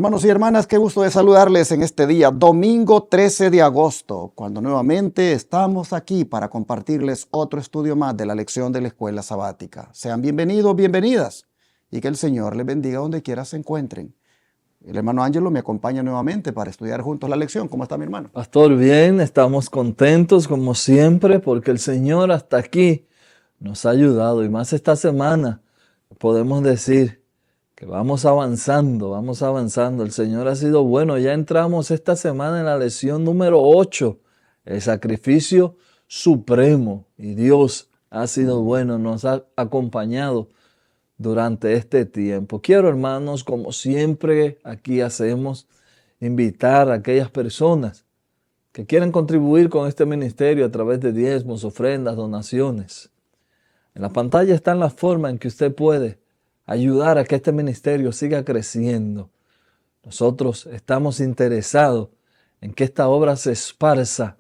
Hermanos y hermanas, qué gusto de saludarles en este día, domingo 13 de agosto, cuando nuevamente estamos aquí para compartirles otro estudio más de la lección de la escuela sabática. Sean bienvenidos, bienvenidas, y que el Señor les bendiga donde quiera se encuentren. El hermano Ángelo me acompaña nuevamente para estudiar juntos la lección. ¿Cómo está mi hermano? Pastor, bien, estamos contentos como siempre porque el Señor hasta aquí nos ha ayudado y más esta semana podemos decir que vamos avanzando. El Señor ha sido bueno. Ya entramos esta semana en la lección número 8, el sacrificio supremo. Y Dios ha sido bueno, nos ha acompañado durante este tiempo. Quiero, hermanos, como siempre aquí hacemos, invitar a aquellas personas que quieren contribuir con este ministerio a través de diezmos, ofrendas, donaciones. En la pantalla están las formas en que usted puede ayudar a que este ministerio siga creciendo. Nosotros estamos interesados en que esta obra se esparza,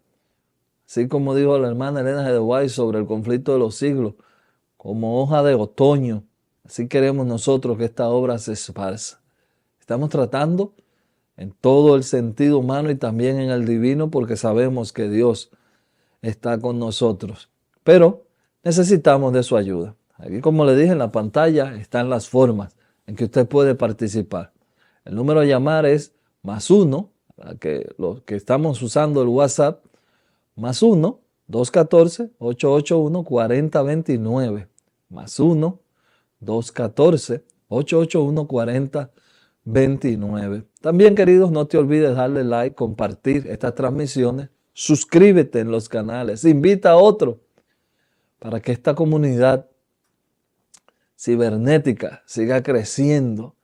así como dijo la hermana Elena G. de White sobre el conflicto de los siglos, como hoja de otoño. Así queremos nosotros que esta obra se esparza. Estamos tratando en todo el sentido humano y también en el divino, porque sabemos que Dios está con nosotros. Pero necesitamos de su ayuda. Aquí, como le dije, en la pantalla están las formas en que usted puede participar. El número a llamar es +1, los que estamos usando el WhatsApp, +1 214 881 4029, +1 214 881 4029. También, queridos, no te olvides darle like, compartir estas transmisiones, suscríbete en los canales, invita a otro para que esta comunidad cibernética siga creciendo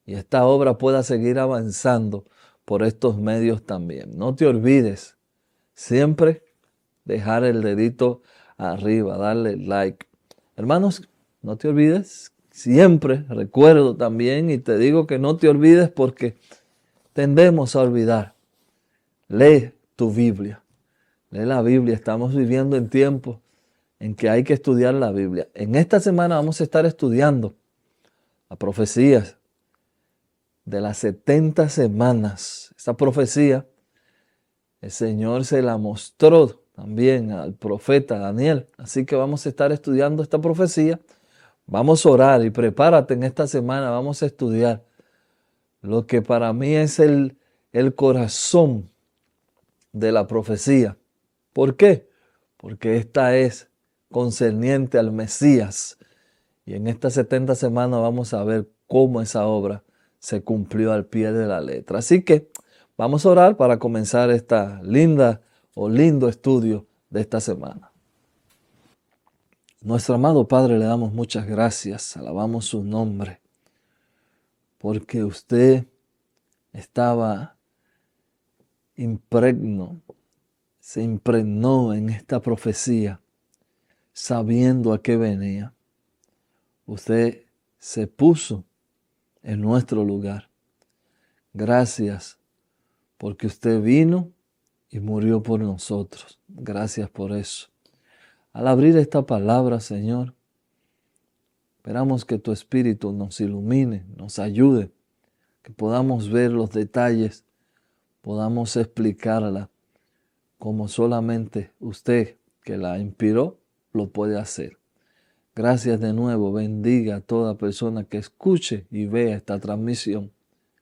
y esta obra pueda seguir avanzando por estos medios también. No te olvides siempre dejar el dedito arriba, darle like. Hermanos, no te olvides, siempre recuerdo también y te digo que no te olvides porque tendemos a olvidar. Lee tu Biblia, lee la Biblia. Estamos viviendo en tiempos en que hay que estudiar la Biblia. En esta semana vamos a estar estudiando las profecías de las 70 semanas. Esta profecía el Señor se la mostró también al profeta Daniel. Así que vamos a estar estudiando esta profecía. Vamos a orar y prepárate en esta semana. Vamos a estudiar lo que para mí es el corazón de la profecía. ¿Por qué? Porque esta es concerniente al Mesías. Y en estas 70 semanas vamos a ver cómo esa obra se cumplió al pie de la letra. Así que vamos a orar para comenzar esta lindo estudio de esta semana. Nuestro amado Padre, le damos muchas gracias, alabamos su nombre, porque usted estaba se impregnó en esta profecía, sabiendo a qué venía. Usted se puso en nuestro lugar. Gracias porque usted vino y murió por nosotros. Gracias por eso. Al abrir esta palabra, Señor, esperamos que tu Espíritu nos ilumine, nos ayude, que podamos ver los detalles, podamos explicarla como solamente usted, que la inspiró, lo puede hacer. Gracias de nuevo. Bendiga a toda persona que escuche y vea esta transmisión.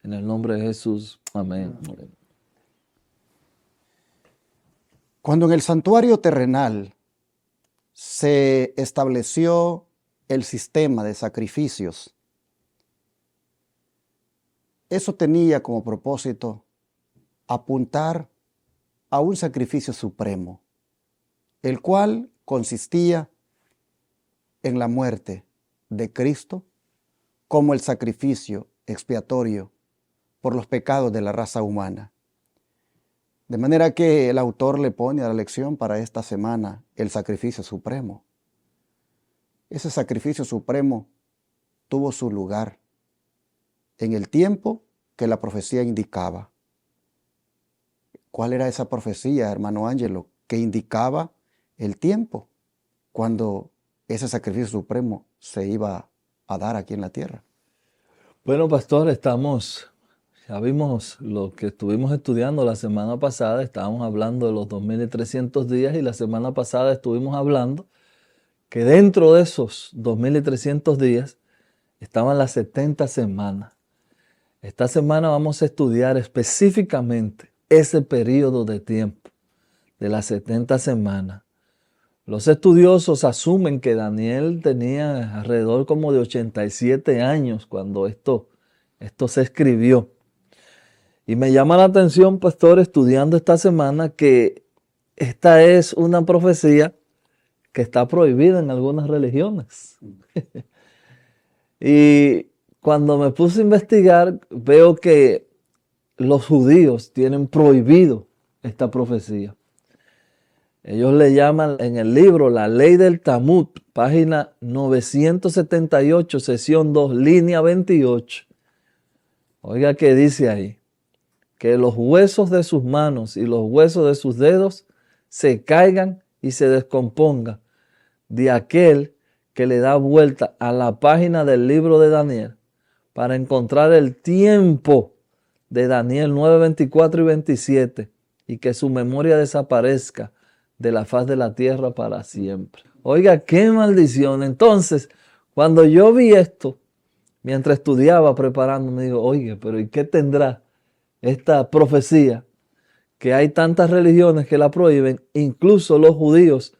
En el nombre de Jesús. Amén. Cuando en el santuario terrenal se estableció el sistema de sacrificios, eso tenía como propósito apuntar a un sacrificio supremo, el cual consistía en la muerte de Cristo como el sacrificio expiatorio por los pecados de la raza humana. De manera que el autor le pone a la lección para esta semana el sacrificio supremo. Ese sacrificio supremo tuvo su lugar en el tiempo que la profecía indicaba. ¿Cuál era esa profecía, hermano Ángelo? Que indicaba el tiempo cuando ese sacrificio supremo se iba a dar aquí en la tierra. Bueno, pastor, estamos Ya vimos lo que estuvimos estudiando la semana pasada, estábamos hablando de los 2300 días y la semana pasada estuvimos hablando que dentro de esos 2300 días estaban las 70 semanas. Esta semana vamos a estudiar específicamente ese periodo de tiempo de las 70 semanas. Los estudiosos asumen que Daniel tenía alrededor como de 87 años cuando esto se escribió. Y me llama la atención, pastor, estudiando esta semana, que esta es una profecía que está prohibida en algunas religiones. Y cuando me puse a investigar, veo que los judíos tienen prohibido esta profecía. Ellos le llaman en el libro la ley del Talmud, página 978, sesión 2, línea 28. Oiga qué dice ahí: que los huesos de sus manos y los huesos de sus dedos se caigan y se descompongan de aquel que le da vuelta a la página del libro de Daniel para encontrar el tiempo de Daniel 9, 24 y 27 y que su memoria desaparezca de la faz de la tierra para siempre. Oiga, qué maldición. Entonces, cuando yo vi esto, mientras estudiaba, preparándome, digo, oye, pero ¿y qué tendrá esta profecía? Que hay tantas religiones que la prohíben, incluso los judíos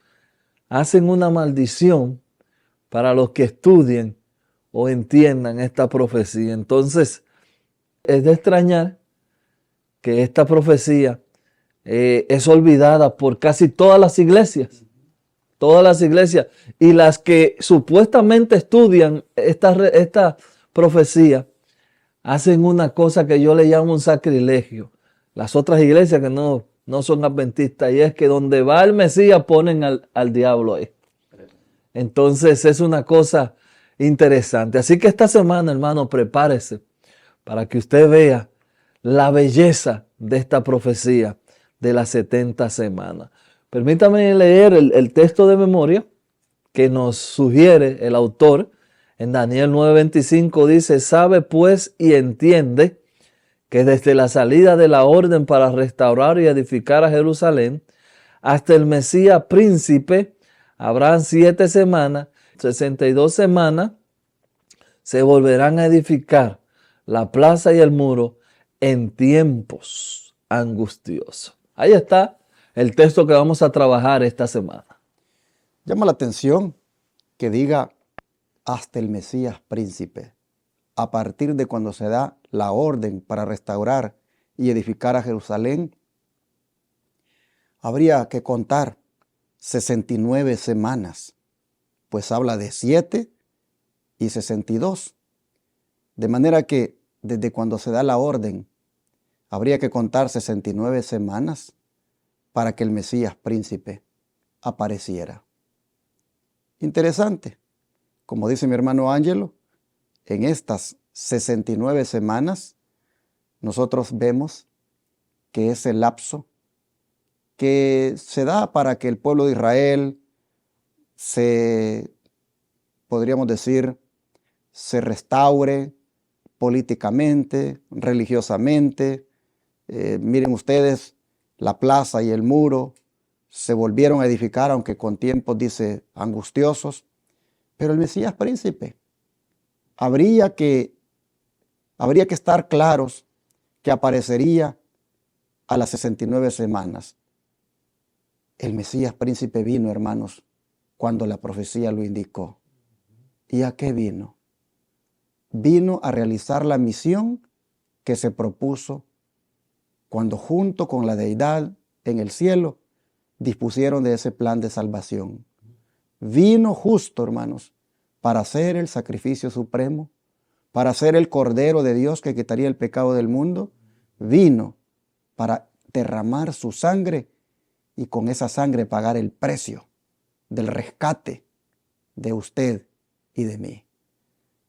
hacen una maldición para los que estudien o entiendan esta profecía. Entonces, es de extrañar que esta profecía es olvidada por casi todas las iglesias. Todas las iglesias. Y las que supuestamente estudian esta profecía hacen una cosa que yo le llamo un sacrilegio. Las otras iglesias que no son adventistas, y es que donde va el Mesías ponen al diablo ahí. Entonces es una cosa interesante. Así que esta semana, hermano, prepárese para que usted vea la belleza de esta profecía de las 70 semanas. Permítame leer el texto de memoria que nos sugiere el autor. En Daniel 9:25 dice: sabe pues y entiende que desde la salida de la orden para restaurar y edificar a Jerusalén hasta el Mesías príncipe habrán 7 semanas, 62 semanas se volverán a edificar la plaza y el muro en tiempos angustiosos. Ahí está el texto que vamos a trabajar esta semana. Llama la atención que diga hasta el Mesías príncipe, a partir de cuando se da la orden para restaurar y edificar a Jerusalén. Habría que contar 69 semanas, pues habla de 7 y 62. De manera que desde cuando se da la orden, habría que contar 69 semanas para que el Mesías príncipe apareciera. Interesante. Como dice mi hermano Ángelo, en estas 69 semanas nosotros vemos que es el lapso que se da para que el pueblo de Israel podríamos decir, se restaure políticamente, religiosamente. Miren ustedes, la plaza y el muro se volvieron a edificar, aunque con tiempos, dice, angustiosos. Pero el Mesías príncipe, habría que estar claros que aparecería a las 69 semanas. El Mesías príncipe vino, hermanos, cuando la profecía lo indicó. ¿Y a qué vino? Vino a realizar la misión que se propuso cuando junto con la deidad en el cielo dispusieron de ese plan de salvación. Vino justo, hermanos, para hacer el sacrificio supremo, para ser el Cordero de Dios que quitaría el pecado del mundo. Vino para derramar su sangre y con esa sangre pagar el precio del rescate de usted y de mí.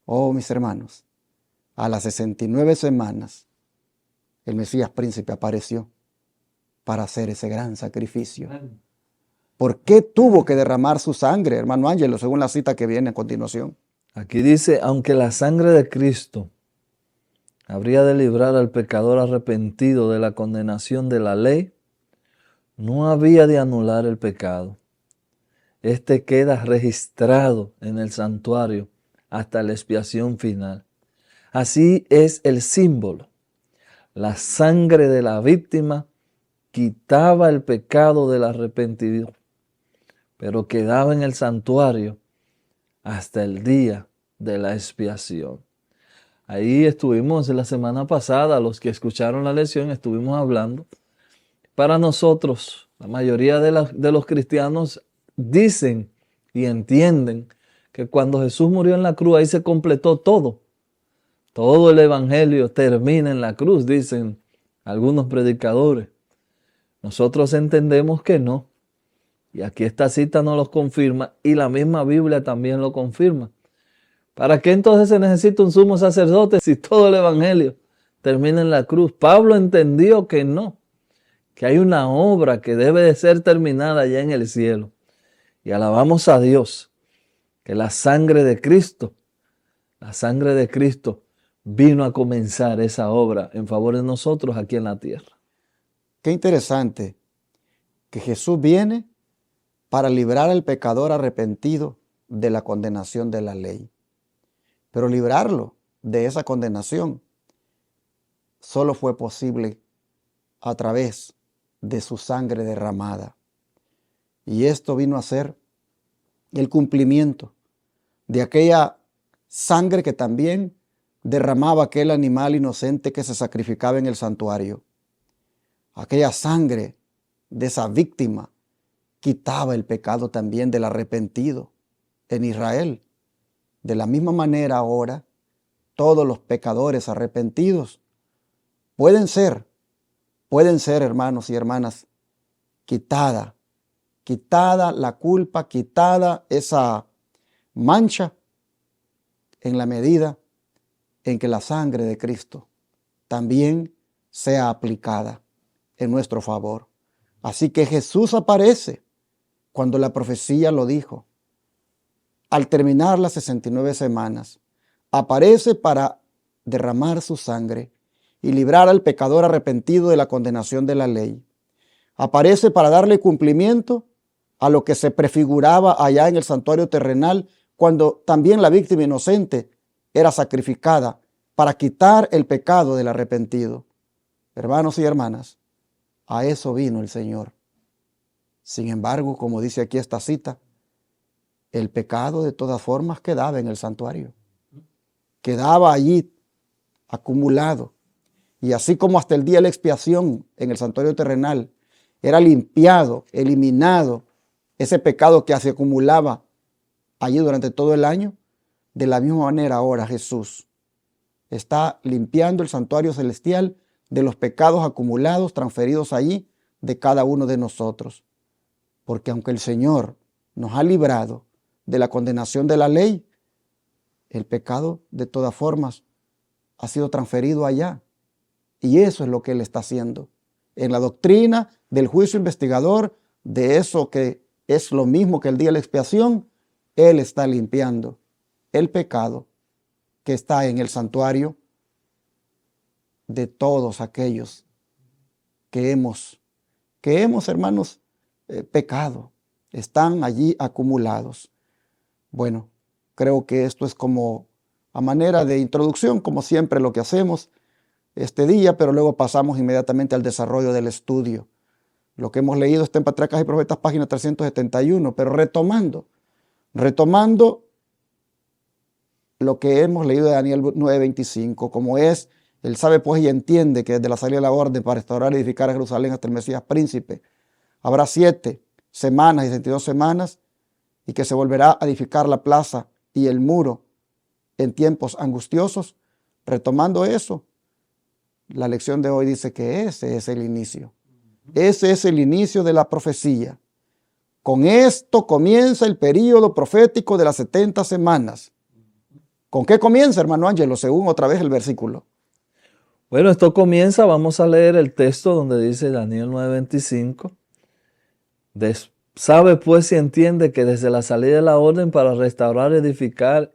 Oh, mis hermanos, a las 69 semanas el Mesías príncipe apareció para hacer ese gran sacrificio. ¿Por qué tuvo que derramar su sangre, hermano Ángelo, según la cita que viene a continuación? Aquí dice: aunque la sangre de Cristo habría de librar al pecador arrepentido de la condenación de la ley, no había de anular el pecado. Este queda registrado en el santuario hasta la expiación final. Así es el símbolo. La sangre de la víctima quitaba el pecado del arrepentido, pero quedaba en el santuario hasta el día de la expiación. Ahí estuvimos la semana pasada, los que escucharon la lección, estuvimos hablando. Para nosotros, la mayoría de los cristianos dicen y entienden que cuando Jesús murió en la cruz, ahí se completó todo. Todo el evangelio termina en la cruz, dicen algunos predicadores. Nosotros entendemos que no. Y aquí esta cita nos lo confirma y la misma Biblia también lo confirma. ¿Para qué entonces se necesita un sumo sacerdote si todo el evangelio termina en la cruz? Pablo entendió que no, que hay una obra que debe de ser terminada ya en el cielo. Y alabamos a Dios que la sangre de Cristo vino a comenzar esa obra en favor de nosotros aquí en la tierra. Qué interesante que Jesús viene para librar al pecador arrepentido de la condenación de la ley. Pero librarlo de esa condenación solo fue posible a través de su sangre derramada. Y esto vino a ser el cumplimiento de aquella sangre que también derramaba aquel animal inocente que se sacrificaba en el santuario. Aquella sangre de esa víctima quitaba el pecado también del arrepentido en Israel. De la misma manera ahora, todos los pecadores arrepentidos pueden ser, hermanos y hermanas, quitada la culpa, quitada esa mancha en la medida en que la sangre de Cristo también sea aplicada en nuestro favor. Así que Jesús aparece cuando la profecía lo dijo. Al terminar las 69 semanas, aparece para derramar su sangre y librar al pecador arrepentido de la condenación de la ley. Aparece para darle cumplimiento a lo que se prefiguraba allá en el santuario terrenal, cuando también la víctima inocente era sacrificada para quitar el pecado del arrepentido. Hermanos y hermanas, a eso vino el Señor. Sin embargo, como dice aquí esta cita, el pecado de todas formas quedaba en el santuario. Quedaba allí acumulado. Y así como hasta el día de la expiación en el santuario terrenal era limpiado, eliminado ese pecado que se acumulaba allí durante todo el año, de la misma manera ahora Jesús está limpiando el santuario celestial de los pecados acumulados, transferidos allí de cada uno de nosotros. Porque aunque el Señor nos ha librado de la condenación de la ley, el pecado de todas formas ha sido transferido allá. Y eso es lo que Él está haciendo. En la doctrina del juicio investigador, de eso que es lo mismo que el día de la expiación, Él está limpiando el pecado que está en el santuario de todos aquellos que hemos, hermanos, pecado. Están allí acumulados. Bueno, creo que esto es como a manera de introducción, como siempre lo que hacemos este día, pero luego pasamos inmediatamente al desarrollo del estudio. Lo que hemos leído está en Patriarcas y Profetas, página 371, pero retomando lo que hemos leído de Daniel 9:25, como es, él sabe pues y entiende que desde la salida de la orden para restaurar y edificar a Jerusalén hasta el Mesías príncipe, habrá 7 semanas y 62 semanas, y que se volverá a edificar la plaza y el muro en tiempos angustiosos. Retomando eso, la lección de hoy dice que ese es el inicio. Ese es el inicio de la profecía. Con esto comienza el período profético de las 70 semanas. ¿Con qué comienza, hermano Ángelo? Según otra vez el versículo. Bueno, esto comienza, vamos a leer el texto donde dice Daniel 9:25. Sabe pues y entiende que desde la salida de la orden para restaurar, edificar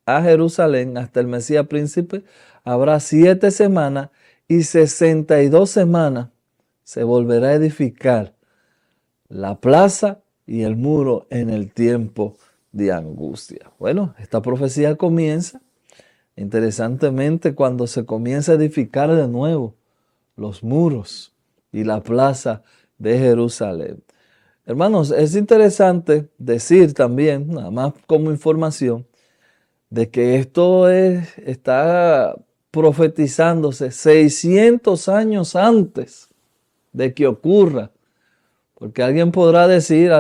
a Jerusalén hasta el Mesías príncipe, habrá 7 semanas y 62 semanas se volverá a edificar la plaza y el muro en el tiempo de angustia. Bueno, esta profecía comienza interesantemente cuando se comienza a edificar de nuevo los muros y la plaza de Jerusalén. Hermanos, es interesante decir también, nada más como información, de que esto está profetizándose 600 años antes de que ocurra. Porque alguien podrá decir,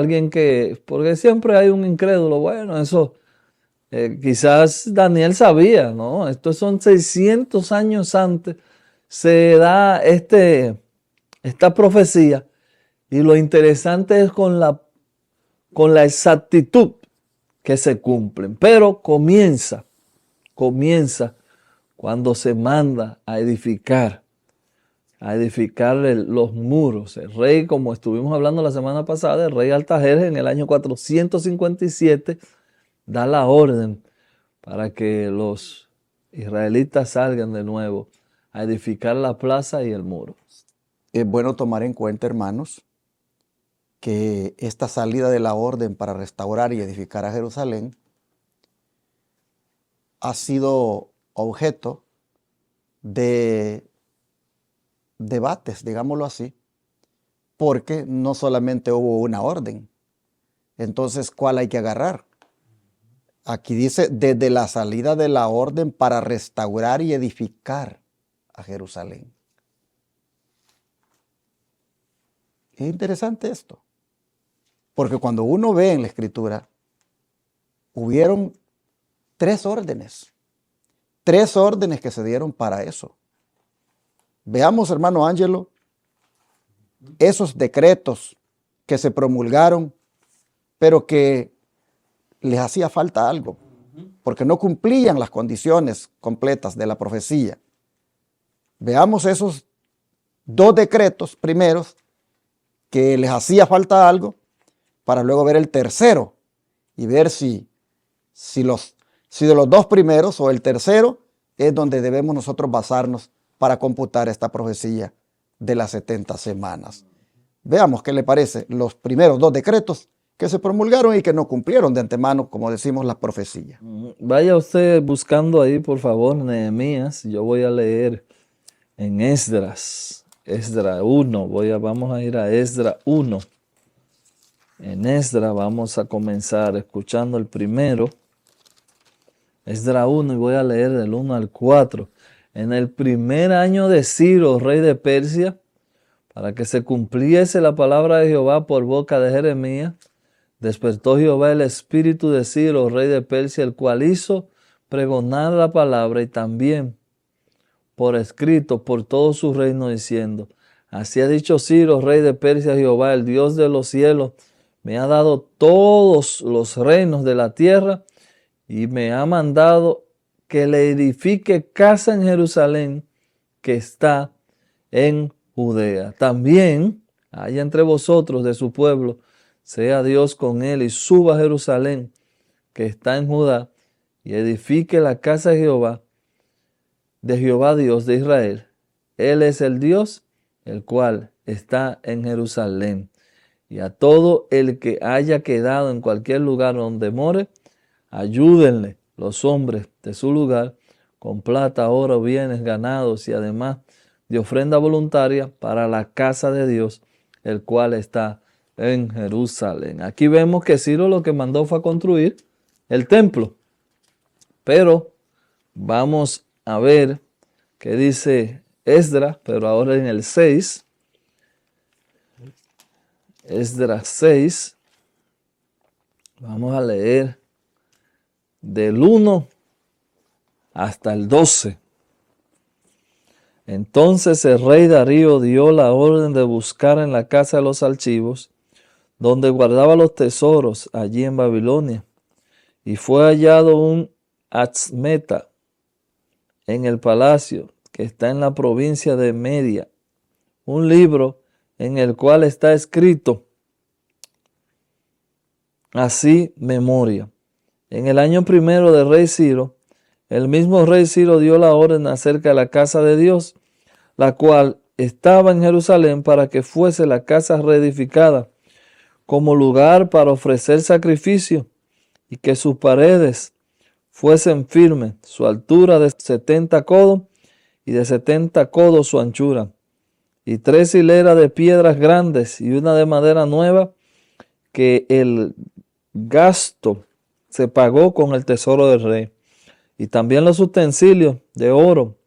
porque siempre hay un incrédulo, bueno, eso quizás Daniel sabía, ¿no? Estos son 600 años antes, se da esta profecía, y lo interesante es con la exactitud que se cumplen. Pero comienza cuando se manda a edificar los muros. El rey, como estuvimos hablando la semana pasada, el rey Artajerjes en el año 457 da la orden para que los israelitas salgan de nuevo a edificar la plaza y el muro. Es bueno tomar en cuenta, hermanos, que esta salida de la orden para restaurar y edificar a Jerusalén ha sido objeto de debates, digámoslo así, porque no solamente hubo una orden. Entonces, ¿cuál hay que agarrar? Aquí dice, desde la salida de la orden para restaurar y edificar a Jerusalén. Es interesante esto, porque cuando uno ve en la Escritura, hubieron 3 órdenes que se dieron para eso. Veamos, hermano Ángelo, esos decretos que se promulgaron, pero que les hacía falta algo, porque no cumplían las condiciones completas de la profecía. Veamos esos 2 decretos primeros que les hacía falta algo, para luego ver el tercero y ver si de los 2 primeros o el tercero es donde debemos nosotros basarnos para computar esta profecía de las 70 semanas. Veamos qué le parece los primeros 2 decretos que se promulgaron y que no cumplieron de antemano, como decimos, la profecía. Vaya usted buscando ahí, por favor, Nehemías. Yo voy a leer en Esdras 1. Vamos a ir a Esdras 1. En Esdras vamos a comenzar escuchando el primero. Esdras 1, y voy a leer del 1 al 4. En el primer año de Ciro, rey de Persia, para que se cumpliese la palabra de Jehová por boca de Jeremías, despertó Jehová el espíritu de Ciro, rey de Persia, el cual hizo pregonar la palabra y también por escrito por todo su reino, diciendo: así ha dicho Ciro, rey de Persia, Jehová, el Dios de los cielos, me ha dado todos los reinos de la tierra y me ha mandado que le edifique casa en Jerusalén, que está en Judea. También haya entre vosotros de su pueblo, sea Dios con él, y suba a Jerusalén, que está en Judá, y edifique la casa de Jehová Dios de Israel. Él es el Dios, el cual está en Jerusalén. Y a todo el que haya quedado en cualquier lugar donde more, ayúdenle los hombres de su lugar con plata, oro, bienes, ganados y además de ofrenda voluntaria para la casa de Dios, el cual está en Jerusalén. Aquí vemos que Ciro lo que mandó fue a construir el templo. Pero vamos a ver qué dice Esdras, pero ahora en el 6. Esdras 6. Vamos a leer del 1 hasta el 12. Entonces el rey Darío dio la orden de buscar en la casa de los archivos, donde guardaba los tesoros allí en Babilonia. Y fue hallado un Axmeta en el palacio que está en la provincia de Media, un libro en el cual está escrito así memoria. En el año primero del rey Ciro, el mismo rey Ciro dio la orden acerca de la casa de Dios, la cual estaba en Jerusalén, para que fuese la casa reedificada como lugar para ofrecer sacrificio, y que sus paredes fuesen firmes, su altura de 70 codos y de 70 codos su anchura, y 3 hileras de piedras grandes y una de madera nueva, que el gasto se pagó con el tesoro del rey. Y también los utensilios de oro,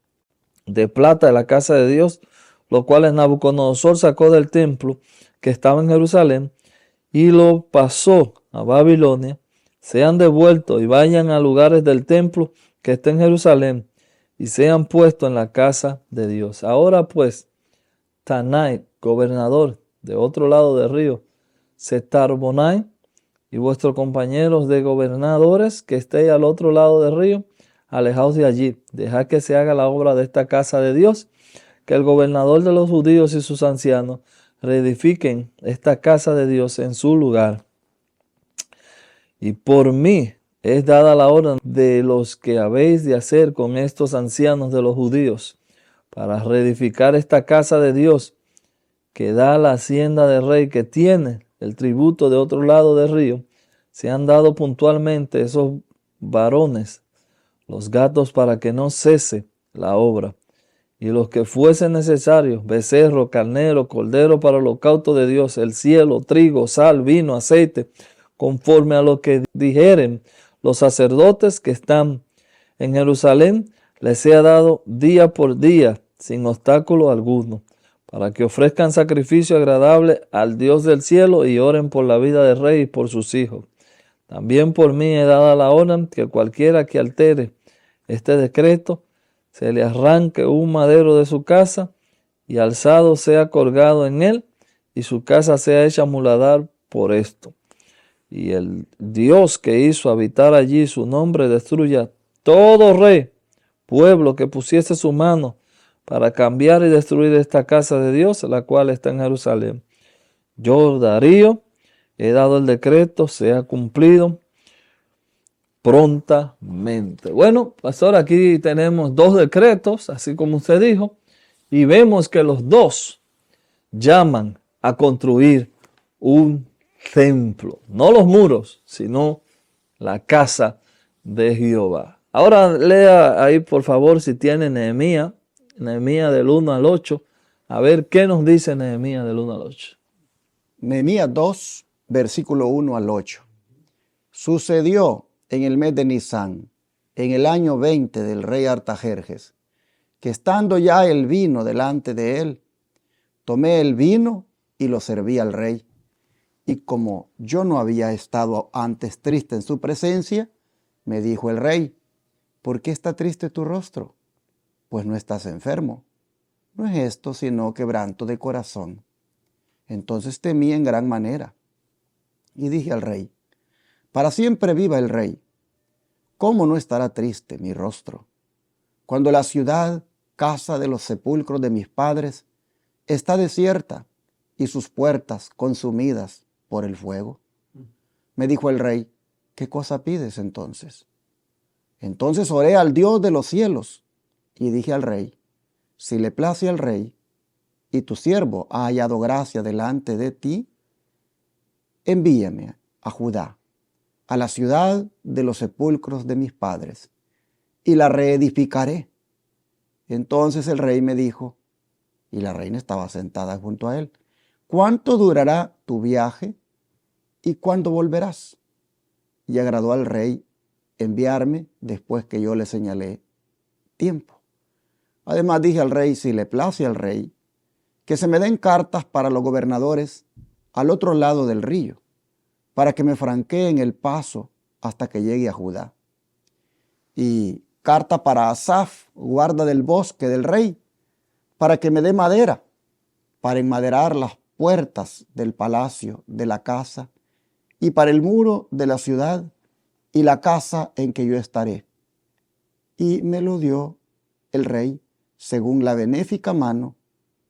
de plata de la casa de Dios, los cuales Nabucodonosor sacó del templo que estaba en Jerusalén y lo pasó a Babilonia, sean devueltos y vayan a lugares del templo que está en Jerusalén y sean puestos en la casa de Dios. Ahora pues, Tanai, gobernador de otro lado del río, Setar-Bonai, y vuestros compañeros de gobernadores que estéis al otro lado del río, alejaos de allí, dejad que se haga la obra de esta casa de Dios, que el gobernador de los judíos y sus ancianos reedifiquen esta casa de Dios en su lugar. Y por mí es dada la orden de los que habéis de hacer con estos ancianos de los judíos, para reedificar esta casa de Dios, que da la hacienda del rey, que tiene el tributo de otro lado del río. Se han dado puntualmente esos varones los gatos para que no cese la obra, y los que fuesen necesarios, becerro, carnero, cordero para el holocausto de Dios, el cielo, trigo, sal, vino, aceite, conforme a lo que dijeren los sacerdotes que están en Jerusalén, les sea dado día por día, sin obstáculo alguno, para que ofrezcan sacrificio agradable al Dios del cielo y oren por la vida del rey y por sus hijos. También por mí he dado la orden que cualquiera que altere este decreto, se le arranque un madero de su casa y alzado sea colgado en él, y su casa sea hecha muladar por esto. Y el Dios que hizo habitar allí su nombre destruya todo rey, pueblo que pusiese su mano para cambiar y destruir esta casa de Dios, la cual está en Jerusalén. Yo, Darío, he dado el decreto, sea cumplido prontamente. Bueno, pastor, aquí tenemos 2 decretos, así como usted dijo, y vemos que los 2 llaman a construir un templo, no los muros, sino la casa de Jehová. Ahora lea ahí, por favor, si tiene Nehemías del 1 al 8, a ver qué nos dice Nehemías del 1 al 8. Nehemías 2, versículo 1 al 8. Sucedió en el mes de Nisán, en el año 20 del rey Artajerjes, que estando ya el vino delante de él, tomé el vino y lo serví al rey. Y como yo no había estado antes triste en su presencia, me dijo el rey: ¿por qué está triste tu rostro? Pues no estás enfermo. No es esto sino quebranto de corazón. Entonces temí en gran manera y dije al rey: para siempre viva el rey. ¿Cómo no estará triste mi rostro cuando la ciudad, casa de los sepulcros de mis padres, está desierta y sus puertas consumidas por el fuego? Me dijo el rey: ¿qué cosa pides entonces? Entonces oré al Dios de los cielos y dije al rey: si le place al rey y tu siervo ha hallado gracia delante de ti, envíame a Judá, a la ciudad de los sepulcros de mis padres, y la reedificaré. Entonces el rey me dijo, y la reina estaba sentada junto a él: ¿cuánto durará tu viaje y cuándo volverás? Y agradó al rey enviarme después que yo le señalé tiempo. Además dije al rey: si le place al rey, que se me den cartas para los gobernadores al otro lado del río, para que me franqueen el paso hasta que llegue a Judá. Y carta para Asaf, guarda del bosque del rey, para que me dé madera para enmaderar las puertas del palacio de la casa y para el muro de la ciudad y la casa en que yo estaré. Y me lo dio el rey según la benéfica mano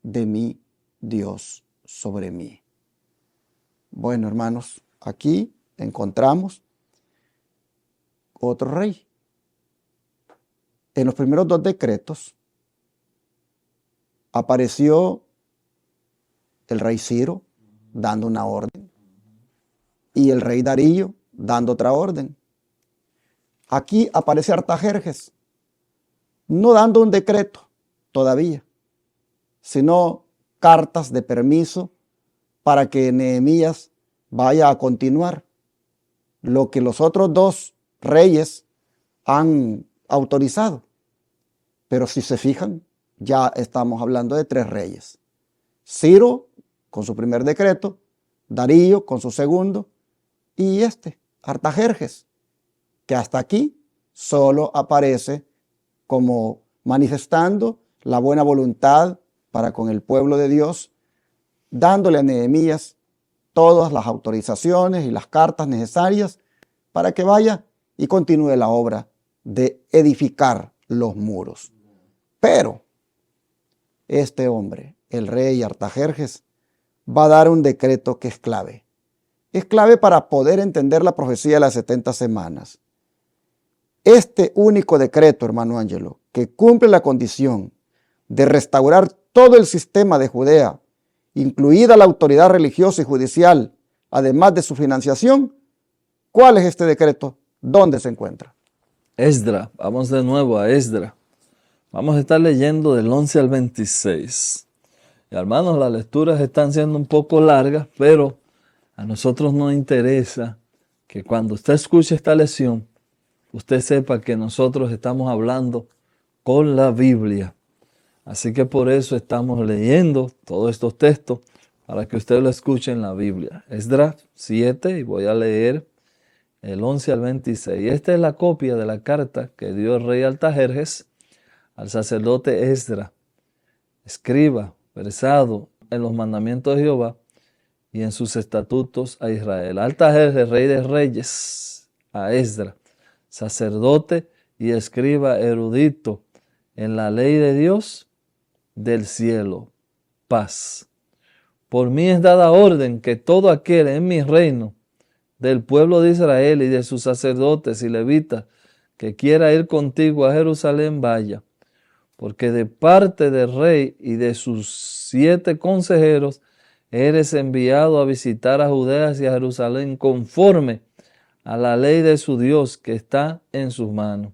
de mi Dios sobre mí. Bueno, hermanos, aquí encontramos otro rey. En los primeros 2 decretos apareció el rey Ciro dando una orden y el rey Darío dando otra orden. Aquí aparece Artajerjes, no dando un decreto todavía, sino cartas de permiso para que Nehemías vaya a continuar lo que los otros 2 reyes han autorizado. Pero si se fijan, ya estamos hablando de 3 reyes. Ciro con su primer decreto, Darío con su segundo y Artajerjes, que hasta aquí solo aparece como manifestando la buena voluntad para con el pueblo de Dios, dándole a Nehemías todas las autorizaciones y las cartas necesarias para que vaya y continúe la obra de edificar los muros. Pero este hombre, el rey Artajerjes, va a dar un decreto que es clave. Es clave para poder entender la profecía de las 70 semanas. Este único decreto, hermano Ángelo, que cumple la condición de restaurar todo el sistema de Judea, incluida la autoridad religiosa y judicial, además de su financiación. ¿Cuál es este decreto? ¿Dónde se encuentra? Esdra, vamos de nuevo a Esdra. Vamos a estar leyendo del 11 al 26. Y hermanos, las lecturas están siendo un poco largas, pero a nosotros nos interesa que cuando usted escuche esta lección, usted sepa que nosotros estamos hablando con la Biblia. Así que por eso estamos leyendo todos estos textos para que usted lo escuche en la Biblia. Esdras 7, y voy a leer el 11 al 26. Esta es la copia de la carta que dio el rey Artajerjes al sacerdote Esdras, escriba, versado en los mandamientos de Jehová y en sus estatutos a Israel. Artajerjes, rey de reyes, a Esdras, sacerdote y escriba erudito en la ley de Dios del cielo. Paz. Por mí es dada orden que todo aquel en mi reino, del pueblo de Israel y de sus sacerdotes y levitas, que quiera ir contigo a Jerusalén, vaya, porque de parte del rey y de sus 7 consejeros eres enviado a visitar a Judea y a Jerusalén conforme a la ley de su Dios que está en sus manos,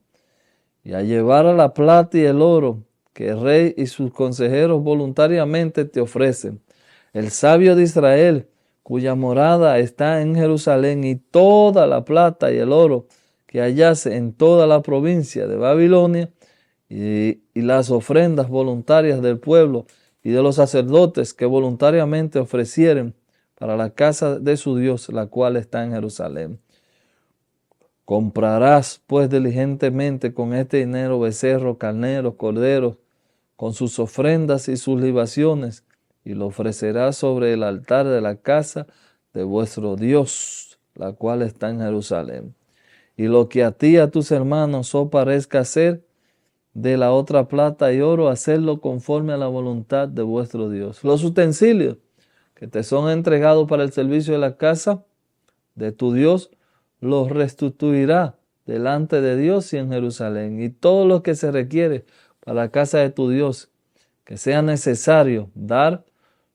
y a llevar a la plata y el oro que el rey y sus consejeros voluntariamente te ofrecen, el sabio de Israel, cuya morada está en Jerusalén, y toda la plata y el oro que hallase en toda la provincia de Babilonia, y las ofrendas voluntarias del pueblo y de los sacerdotes que voluntariamente ofrecieren para la casa de su Dios, la cual está en Jerusalén. Comprarás pues diligentemente con este dinero becerros, carneros, corderos, con sus ofrendas y sus libaciones, y lo ofrecerás sobre el altar de la casa de vuestro Dios, la cual está en Jerusalén. Y lo que a ti y a tus hermanos os parezca hacer, de la otra plata y oro, hacerlo conforme a la voluntad de vuestro Dios. Los utensilios que te son entregados para el servicio de la casa de tu Dios, los restituirá delante de Dios y en Jerusalén. Y todo lo que se requiere para la casa de tu Dios, que sea necesario dar,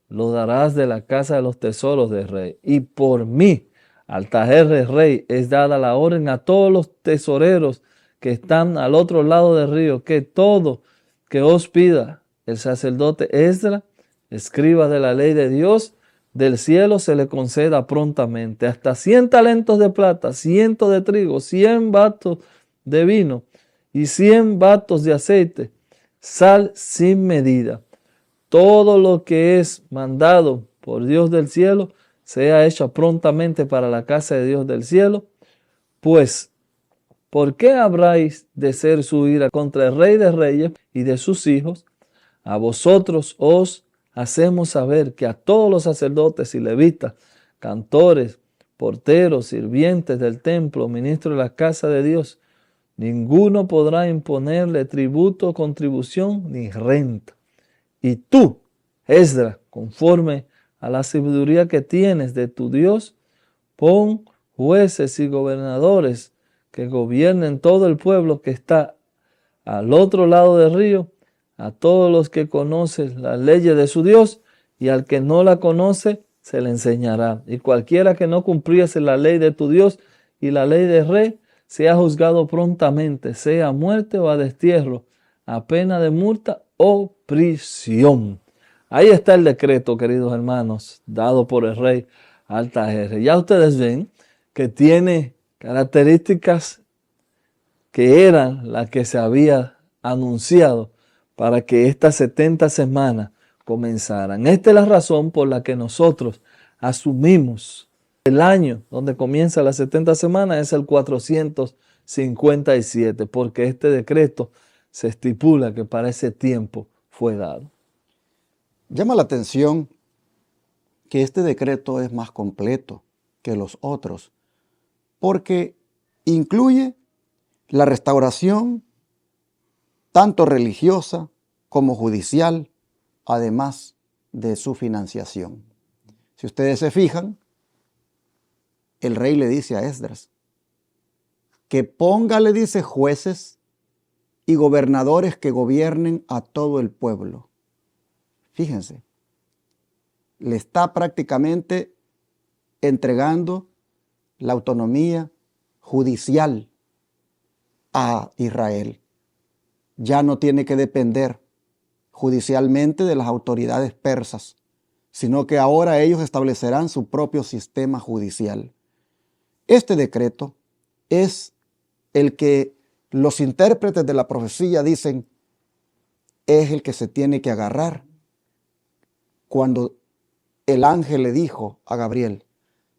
lo darás de la casa de los tesoros del rey. Y por mí, Artajerjes rey, es dada la orden a todos los tesoreros que están al otro lado del río, que todo que os pida el sacerdote Esdras, escriba de la ley de Dios del cielo, se le conceda prontamente, hasta 100 talentos de plata, 100 de trigo, 100 batos de vino y 100 batos de aceite, sal sin medida. Todo lo que es mandado por Dios del cielo sea hecho prontamente para la casa de Dios del cielo, pues ¿por qué habráis de ser su ira contra el rey de reyes y de sus hijos? A vosotros os hacemos saber que a todos los sacerdotes y levitas, cantores, porteros, sirvientes del templo, ministros de la casa de Dios, ninguno podrá imponerle tributo, contribución ni renta. Y tú, Esdras, conforme a la sabiduría que tienes de tu Dios, pon jueces y gobernadores que gobiernen todo el pueblo que está al otro lado del río, a todos los que conocen las leyes de su Dios, y al que no la conoce, se le enseñará. Y cualquiera que no cumpliese la ley de tu Dios y la ley del rey, sea juzgado prontamente, sea a muerte o a destierro, a pena de multa o prisión. Ahí está el decreto, queridos hermanos, dado por el rey Artajerjes. Ya ustedes ven que tiene características que eran las que se había anunciado para que estas 70 semanas comenzaran. Esta es la razón por la que nosotros asumimos el año donde comienza las 70 semanas es el 457, porque este decreto se estipula que para ese tiempo fue dado. Llama la atención que este decreto es más completo que los otros, porque incluye la restauración tanto religiosa como judicial, además de su financiación. Si ustedes se fijan, el rey le dice a Esdras que ponga, le dice, jueces y gobernadores que gobiernen a todo el pueblo. Fíjense, le está prácticamente entregando la autonomía judicial a Israel. Ya no tiene que depender judicialmente de las autoridades persas, sino que ahora ellos establecerán su propio sistema judicial. Este decreto es el que los intérpretes de la profecía dicen es el que se tiene que agarrar. Cuando el ángel le dijo a Gabriel,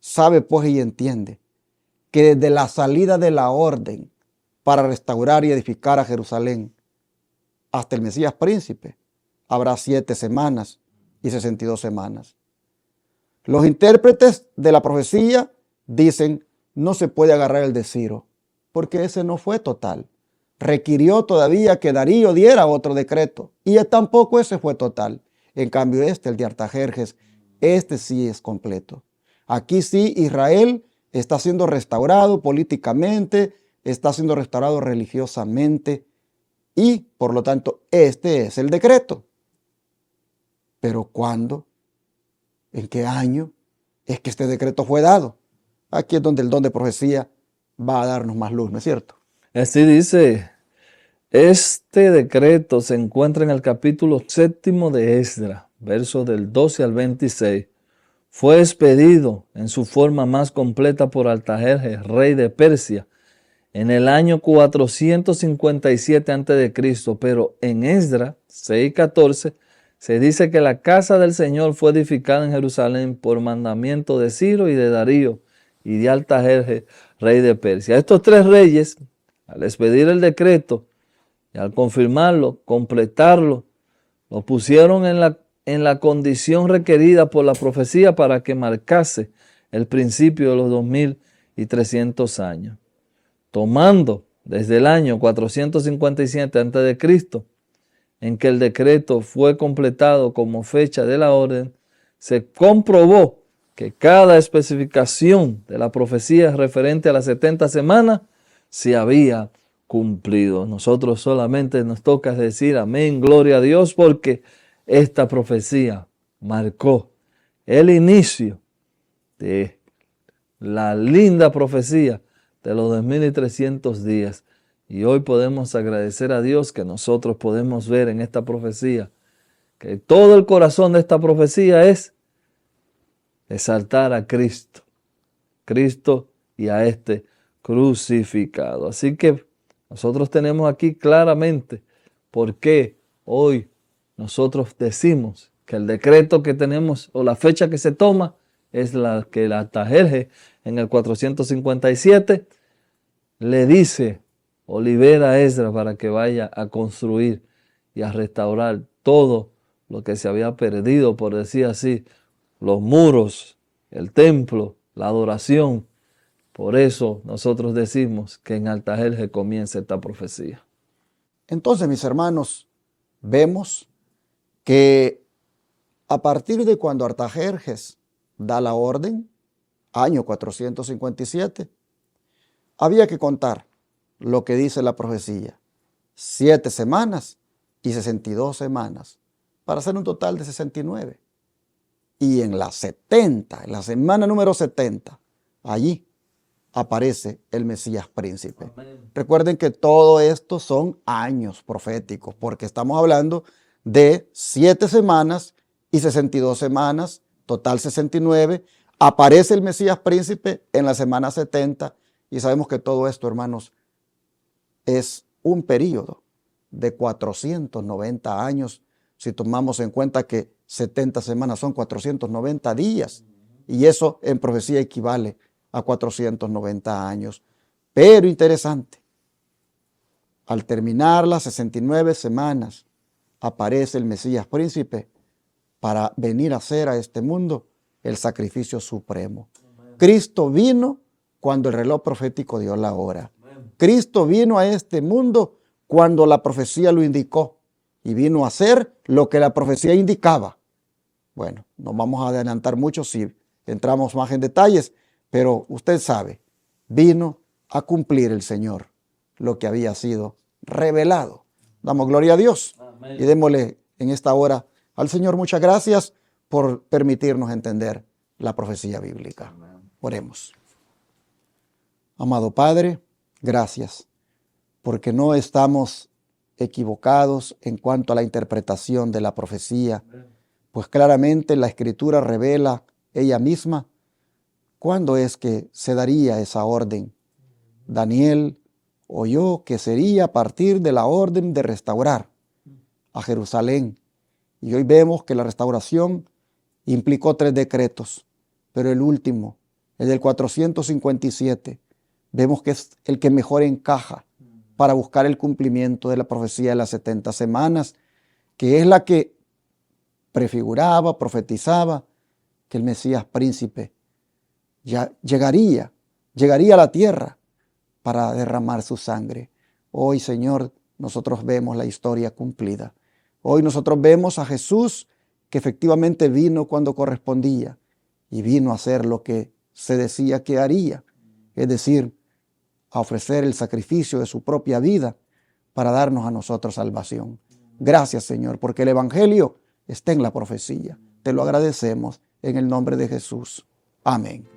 sabe pues y entiende que desde la salida de la orden para restaurar y edificar a Jerusalén hasta el Mesías príncipe habrá 7 semanas y 62 semanas. Los intérpretes de la profecía dicen no se puede agarrar el de Ciro porque ese no fue total. Requirió todavía que Darío diera otro decreto y tampoco ese fue total. En cambio el de Artajerjes, este sí es completo. Aquí sí Israel está siendo restaurado políticamente, está siendo restaurado religiosamente y por lo tanto este es el decreto. Pero ¿cuándo? ¿En qué año es que este decreto fue dado? Aquí es donde el don de profecía va a darnos más luz, ¿no es cierto? Así dice, este decreto se encuentra en el capítulo 7 de Esdras, versos del 12 al 26. Fue expedido en su forma más completa por Artajerjes, rey de Persia, en el año 457 a.C., pero en Esdras 6:14 se dice que la casa del Señor fue edificada en Jerusalén por mandamiento de Ciro y de Darío y de Artajerjes, rey de Persia. Estos 3 reyes, al expedir el decreto y al confirmarlo, completarlo, lo pusieron en la condición requerida por la profecía para que marcase el principio de los 2300 años. Tomando desde el año 457 a.C., en que el decreto fue completado como fecha de la orden, se comprobó que cada especificación de la profecía referente a las 70 semanas se había cumplido. Nosotros solamente nos toca decir amén, gloria a Dios, porque esta profecía marcó el inicio de la linda profecía de los 2300 días. Y hoy podemos agradecer a Dios que nosotros podemos ver en esta profecía que todo el corazón de esta profecía es exaltar a Cristo y a este crucificado. Así que nosotros tenemos aquí claramente por qué hoy nosotros decimos que el decreto que tenemos o la fecha que se toma es la que el Artajerjes en el 457 le dice o libera a Esdras para que vaya a construir y a restaurar todo lo que se había perdido, por decir así, los muros, el templo, la adoración. Por eso nosotros decimos que en Artajerjes comienza esta profecía. Entonces, mis hermanos, vemos que a partir de cuando Artajerjes da la orden, año 457, había que contar lo que dice la profecía. 7 semanas y 62 semanas, para hacer un total de 69. Y en la 70, en la semana número 70, allí aparece el Mesías príncipe. Amén. Recuerden que todo esto son años proféticos, porque estamos hablando de 7 semanas y 62 semanas, total 69. Aparece el Mesías príncipe en la semana 70 y sabemos que todo esto, hermanos, es un periodo de 490 años, si tomamos en cuenta que 70 semanas son 490 días, y eso en profecía equivale a 490 años. Pero interesante, al terminar las 69 semanas, aparece el Mesías príncipe para venir a hacer a este mundo el sacrificio supremo. Amén. Cristo vino cuando el reloj profético dio la hora. Amén. Cristo vino a este mundo cuando la profecía lo indicó y vino a hacer lo que la profecía indicaba. Bueno, no vamos a adelantar mucho si entramos más en detalles, pero usted sabe, vino a cumplir el Señor lo que había sido revelado. Damos gloria a Dios. Amén. Y démosle en esta hora al Señor muchas gracias por permitirnos entender la profecía bíblica. Amén. Oremos. Amado Padre, gracias, porque no estamos equivocados en cuanto a la interpretación de la profecía, pues claramente la Escritura revela ella misma cuándo es que se daría esa orden. Daniel oyó que sería a partir de la orden de restaurar a Jerusalén, y hoy vemos que la restauración implicó 3 decretos, pero el último, el del 457, vemos que es el que mejor encaja para buscar el cumplimiento de la profecía de las 70 semanas, que es la que prefiguraba, profetizaba que el Mesías príncipe ya llegaría a la tierra para derramar su sangre. Hoy, Señor, nosotros vemos la historia cumplida. Hoy nosotros vemos a Jesús que efectivamente vino cuando correspondía y vino a hacer lo que se decía que haría, es decir, a ofrecer el sacrificio de su propia vida para darnos a nosotros salvación. Gracias, Señor, porque el Evangelio está en la profecía. Te lo agradecemos en el nombre de Jesús. Amén.